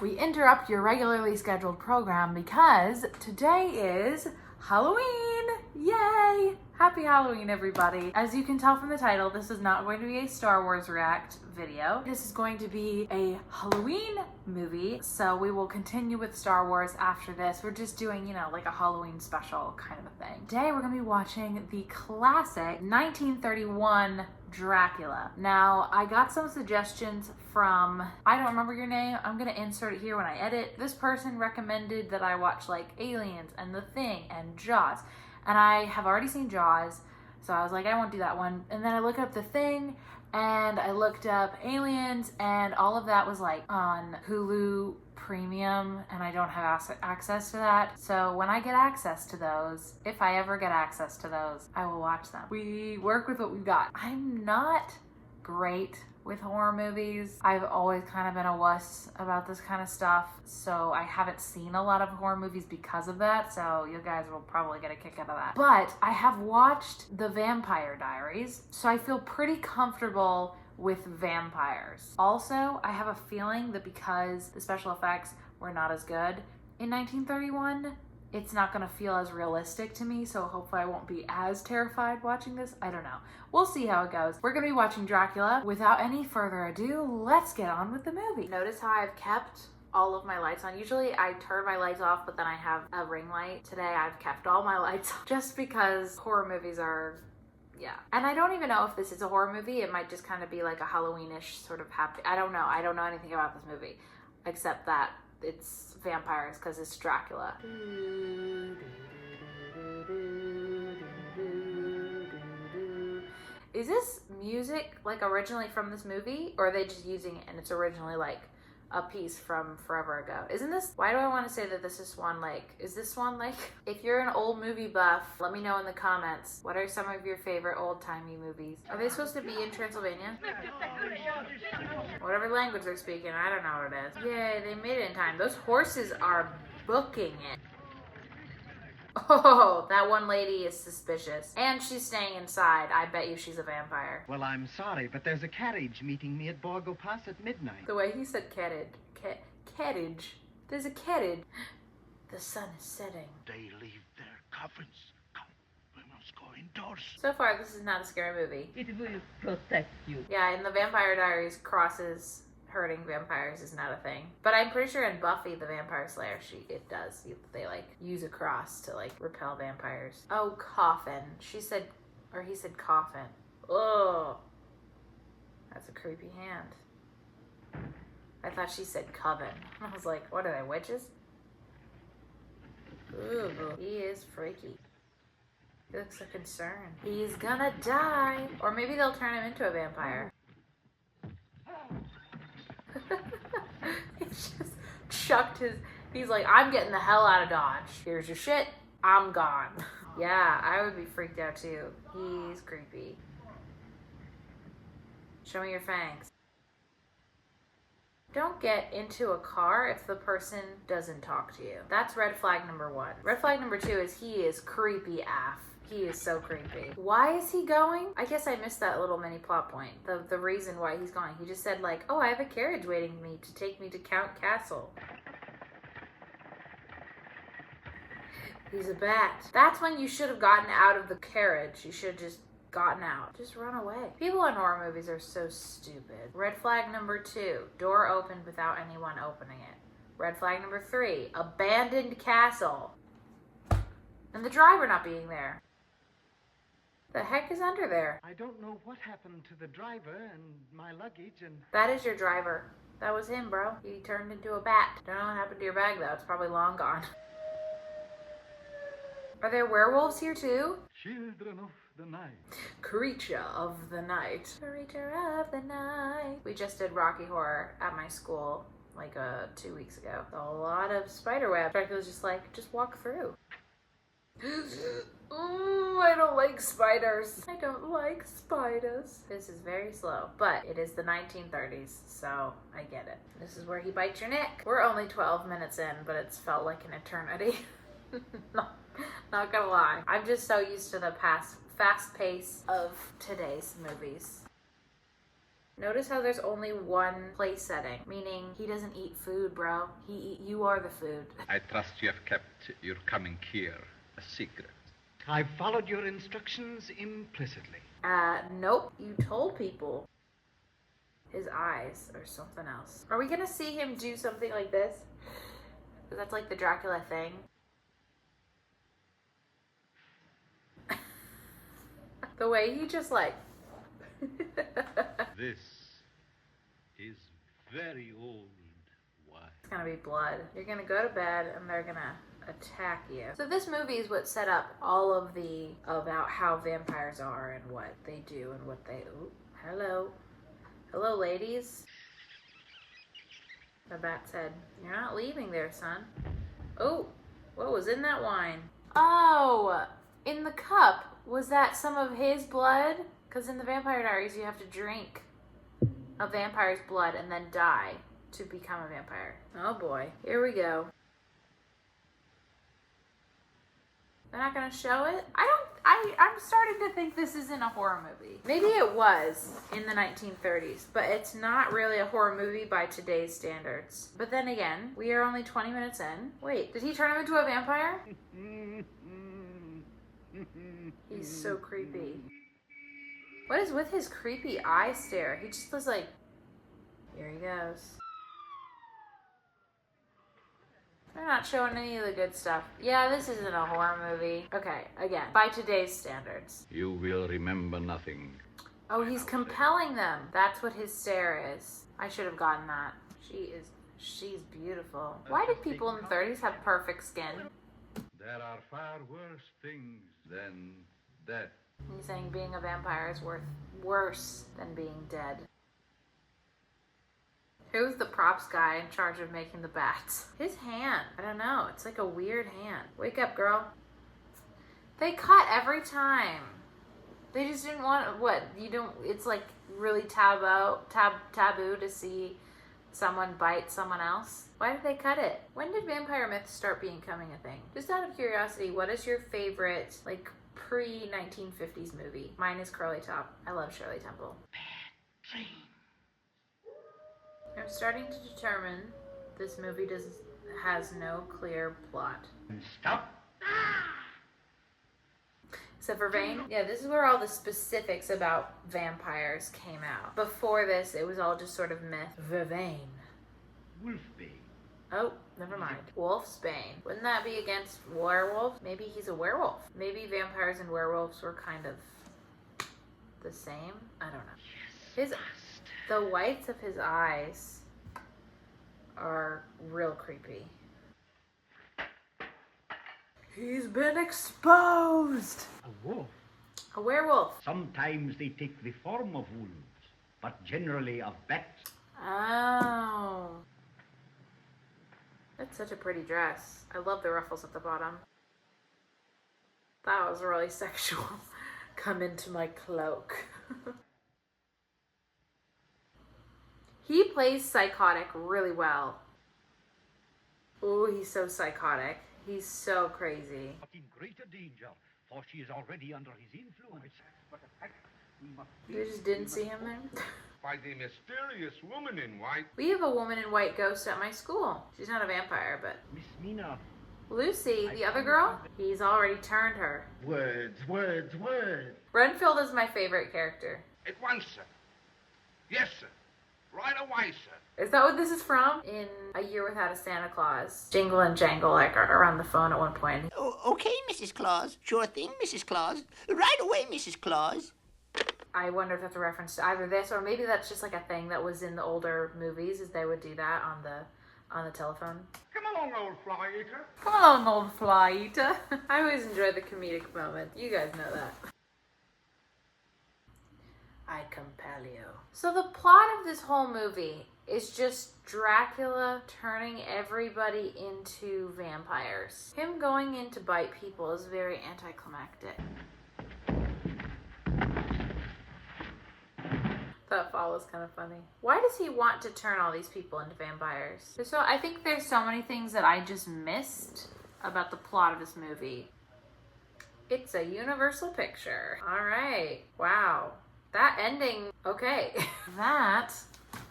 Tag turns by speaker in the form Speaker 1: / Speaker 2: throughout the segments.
Speaker 1: We interrupt your regularly scheduled program because today is Halloween! Yay! Happy Halloween, everybody. As you can tell from the title, this is not going to be a Star Wars React video. This is going to be a Halloween movie, so we will continue with Star Wars after this. We're just doing, you know, like a Halloween special kind of a thing. Today, we're going to be watching the classic 1931 Dracula. Now, I got some suggestions from, I don't remember your name, I'm gonna insert it here when I edit. This person recommended that I watch like Aliens and The Thing and Jaws. And I have already seen Jaws, so I was like, I won't do that one. And then I looked up The Thing, and I looked up Aliens, and all of that was like on Hulu Premium, and I don't have access to that. So when I get access to those, if I ever get access to those, I will watch them. We work with what we've got. I'm not great with horror movies. I've always kind of been a wuss about this kind of stuff, so I haven't seen a lot of horror movies because of that, so you guys will probably get a kick out of that. But I have watched The Vampire Diaries, so I feel pretty comfortable with vampires. Also, I have a feeling that because the special effects were not as good in 1931, it's not gonna feel as realistic to me, so hopefully I won't be as terrified watching this. I don't know. We'll see how it goes. We're gonna be watching Dracula. Without any further ado, let's get on with the movie. Notice how I've kept all of my lights on. Usually I turn my lights off, but then I have a ring light. Today I've kept all my lights on just because horror movies are, yeah. And I don't even know if this is a horror movie. It might just kind of be like a Halloween-ish sort of happy. I don't know. I don't know anything about this movie except that it's vampires because it's Dracula. Is this music like originally from this movie, or are they just using it and it's originally like a piece from forever ago? Isn't this, why do I want to say that this is one like, is this one like, if you're an old movie buff, let me know in the comments, what are some of your favorite old-timey movies? Are they supposed to be in Transylvania? Whatever language they're speaking, I don't know what it is. Yay, they made it in time. Those horses are booking it. Oh, that one lady is suspicious. And she's staying inside. I bet you she's a vampire.
Speaker 2: Well, I'm sorry, but there's a carriage meeting me at Borgo Pass at midnight.
Speaker 1: The way he said carriage. Carriage. There's a carriage. The sun is setting.
Speaker 3: They leave their coffins. Come, we must go indoors.
Speaker 1: So far, this is not a scary movie.
Speaker 4: It will protect you.
Speaker 1: Yeah, in the Vampire Diaries, crosses hurting vampires is not a thing. But I'm pretty sure in Buffy the Vampire Slayer, it does. They like use a cross to like repel vampires. Oh, coffin. She said, or he said coffin. Ugh. That's a creepy hand. I thought she said coven. I was like, what are they, witches? Ooh, he is freaky. He looks so concerned. He's gonna die. Or maybe they'll turn him into a vampire. He just chucked he's like, I'm getting the hell out of Dodge. Here's your shit. I'm gone. Yeah, I would be freaked out too. He's creepy. Show me your fangs. Don't get into a car if the person doesn't talk to you. That's red flag number 1. Red flag number 2 is he is creepy AF. He is so creepy. Why is he going? I guess I missed that little mini plot point. The reason why he's going. He just said like, oh, I have a carriage waiting me to take me to Count Castle. He's a bat. That's when you should have gotten out of the carriage. You should have just gotten out. Just run away. People in horror movies are so stupid. Red flag number 2, door opened without anyone opening it. Red flag number 3, abandoned castle. And the driver not being there. The heck is under there?
Speaker 2: I don't know what happened to the driver and my luggage and...
Speaker 1: That is your driver. That was him, bro. He turned into a bat. Don't know what happened to your bag, though. It's probably long gone. Are there werewolves here, too?
Speaker 3: Children of the night.
Speaker 1: Creature of the night. Creature of the night. We just did Rocky Horror at my school, like 2 weeks ago. A lot of spider web. Dracula's just like, just walk through. Ooh, I don't like spiders. I don't like spiders. This is very slow, but it is the 1930s, so I get it. This is where he bites your neck. We're only 12 minutes in, but it's felt like an eternity. Not gonna lie. I'm just so used to the fast pace of today's movies. Notice how there's only one place setting, meaning he doesn't eat food, bro. You are the food.
Speaker 3: I trust you have kept your coming here a secret.
Speaker 2: I followed your instructions implicitly.
Speaker 1: Nope. You told people. His eyes or something else. Are we gonna see him do something like this? Because that's like the Dracula thing. The way he just like...
Speaker 3: This is very old wine.
Speaker 1: It's gonna be blood. You're gonna go to bed and they're gonna attack you. So this movie is what set up all of about how vampires are and what they do and what they... Ooh, hello. Hello, ladies. The bat said, "You're not leaving there, son." Oh, what was in that wine? Oh, in the cup. Was that some of his blood? Because in the Vampire Diaries, you have to drink a vampire's blood and then die to become a vampire. Oh boy, here we go. They're not gonna show it? I'm starting to think this isn't a horror movie. Maybe it was in the 1930s, but it's not really a horror movie by today's standards. But then again, we are only 20 minutes in. Wait, did he turn him into a vampire? He's so creepy. What is with his creepy eye stare? He just was like, here he goes. They're not showing any of the good stuff. Yeah, this isn't a horror movie. Okay, again, by today's standards.
Speaker 3: You will remember nothing.
Speaker 1: Oh, he's compelling them. That's what his stare is. I should have gotten that. She's beautiful. Why did people in the 30s have perfect skin?
Speaker 3: There are far worse things than death.
Speaker 1: He's saying being a vampire is worse than being dead. Who's the props guy in charge of making the bats? His hand. I don't know. It's like a weird hand. Wake up, girl. They cut every time. They just didn't want... What? You don't... It's like really taboo to see someone bite someone else. Why did they cut it? When did vampire myths start becoming a thing? Just out of curiosity, what is your favorite, like, pre-1950s movie? Mine is Curly Top. I love Shirley Temple.
Speaker 3: Bad dream.
Speaker 1: I'm starting to determine this movie has no clear plot.
Speaker 3: Stop.
Speaker 1: Except for Vane. Yeah, this is where all the specifics about vampires came out. Before this, it was all just sort of myth. Vervain.
Speaker 3: Wolfbane.
Speaker 1: Oh, never mind. Wolfsbane. Wouldn't that be against werewolf? Maybe he's a werewolf. Maybe vampires and werewolves were kind of the same? I don't know. The whites of his eyes are real creepy. He's been exposed!
Speaker 2: A wolf.
Speaker 1: A werewolf.
Speaker 2: Sometimes they take the form of wolves, but generally of bats.
Speaker 1: Oh. That's such a pretty dress. I love the ruffles at the bottom. That was really sexual. Come into my cloak. He plays psychotic really well. Ooh, he's so psychotic. He's so crazy.
Speaker 3: But in greater danger, for she is already under his influence. But the fact we must...
Speaker 1: You just didn't see him there?
Speaker 3: By the mysterious woman in white.
Speaker 1: We have a woman in white ghost at my school. She's not a vampire, but...
Speaker 2: Miss Mina.
Speaker 1: Lucy, the other girl? He's already turned her.
Speaker 2: Words, words, words.
Speaker 1: Renfield is my favorite character.
Speaker 3: At once, sir. Yes, sir. Right away, sir.
Speaker 1: Is that what this is from? In A Year Without a Santa Claus, Jingle and Jangle like are on the phone at one point.
Speaker 5: Oh, okay, Mrs. Claus. Sure thing, Mrs. Claus. Right away, Mrs. Claus.
Speaker 1: I wonder if that's a reference to either this or maybe that's just like a thing that was in the older movies, is they would do that on the telephone.
Speaker 3: Come along, old fly eater.
Speaker 1: Come along, old fly eater. I always enjoy the comedic moment. You guys know that. I compel you. So the plot of this whole movie is just Dracula turning everybody into vampires. Him going in to bite people is very anticlimactic. That fall was kind of funny. Why does he want to turn all these people into vampires? So I think there's so many things that I just missed about the plot of this movie. It's a Universal picture. All right. Wow. That ending, okay. That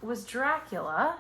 Speaker 1: was Dracula.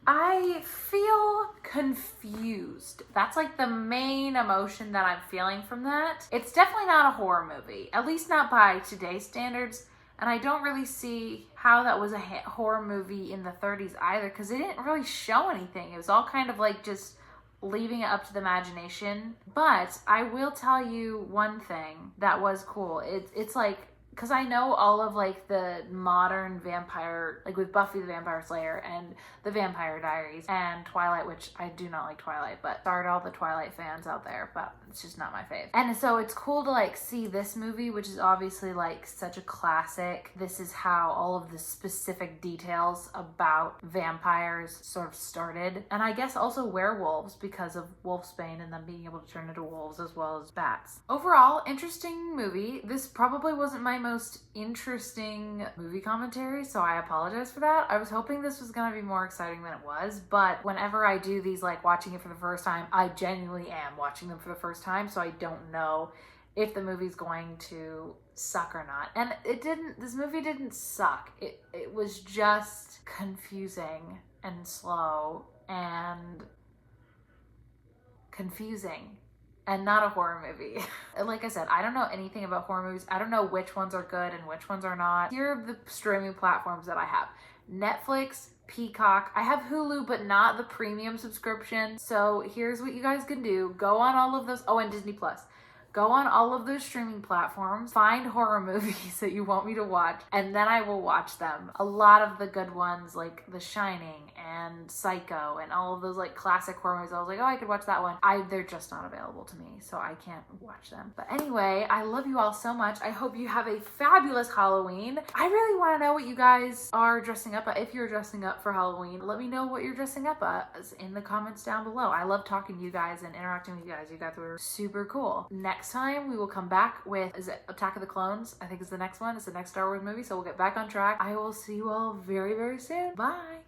Speaker 1: I feel confused. That's like the main emotion that I'm feeling from that. It's definitely not a horror movie, at least not by today's standards. And I don't really see how that was a horror movie in the 30s either, because they didn't really show anything. It was all kind of like just leaving it up to the imagination. But I will tell you one thing that was cool. It's like, because I know all of like the modern vampire, like with Buffy the Vampire Slayer and the Vampire Diaries and Twilight, which I do not like Twilight, but sorry to all the Twilight fans out there, but it's just not my fave. And so it's cool to like see this movie, which is obviously like such a classic. This is how all of the specific details about vampires sort of started. And I guess also werewolves because of wolfsbane and them being able to turn into wolves as well as bats. Overall, interesting movie. This probably wasn't my most interesting movie commentary, so I apologize for that. I was hoping this was gonna be more exciting than it was, but whenever I do these, like watching it for the first time, I genuinely am watching them for the first time, so I don't know if the movie's going to suck or not. And this movie didn't suck. It was just confusing and slow and confusing. And not a horror movie. Like I said, I don't know anything about horror movies. I don't know which ones are good and which ones are not. Here are the streaming platforms that I have. Netflix, Peacock. I have Hulu, but not the premium subscription. So here's what you guys can do. Go on all of those. Oh, and Disney Plus. Go on all of those streaming platforms, find horror movies that you want me to watch, and then I will watch them. A lot of the good ones like The Shining and Psycho and all of those like classic horror movies, I was like, oh, I could watch that one. They're just not available to me, so I can't watch them. But anyway, I love you all so much. I hope you have a fabulous Halloween. I really want to know what you guys are dressing up at. If you're dressing up for Halloween, let me know what you're dressing up as in the comments down below. I love talking to you guys and interacting with you guys. You guys were super cool. Next time we will come back with, is it Attack of the Clones? I think is the next one. It's the next Star Wars movie, so we'll get back on track. I will see you all very, very soon. Bye.